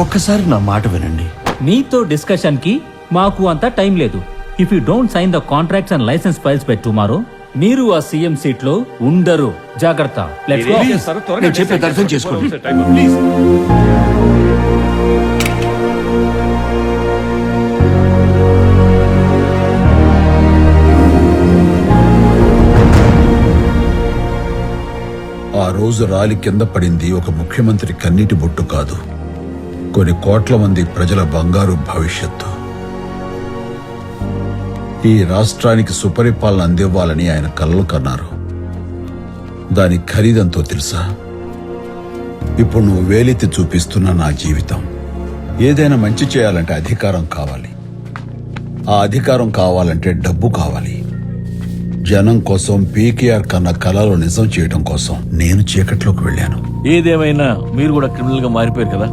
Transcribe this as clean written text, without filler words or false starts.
ఒక్కసారి నా మాట వినండి. మీతో డిస్కషన్ కి మాకు అంత టైం లేదు. If you don't sign the contracts and license files by tomorrow మీరు ఆ సీఎం సీట్ లో ఉండరు. జాగ్రత్త. Let's go. నేను చెప్పేది అర్థం చేసుకోండి. ప్లీజ్. ఆ రోజు రాలి కింద పడింది ఒక ముఖ్యమంత్రి కన్నీటి బొట్టు కాదు, కొన్ని కోట్ల మంది ప్రజల బంగారు భవిష్యత్తు. ఈ రాష్ట్రానికి సుపరిపాలన అందివ్వాలని ఆయన కలలు కన్నారు. దాని ఖరీదంతో తెలుసా? ఇప్పుడు నువ్వు వేలెత్తి చూపిస్తున్న నా జీవితం. ఏదైనా మంచి చేయాలంటే అధికారం కావాలి. ఆ అధికారం కావాలంటే డబ్బు కావాలి. జనం కోసం పీకేఆర్ కన్నా కళలు నిజం చేయడం కోసం నేను చీకట్లోకి వెళ్ళాను. ఏదేమైనా మీరు కూడా క్రిమినల్ గా మారిపోయారు కదా.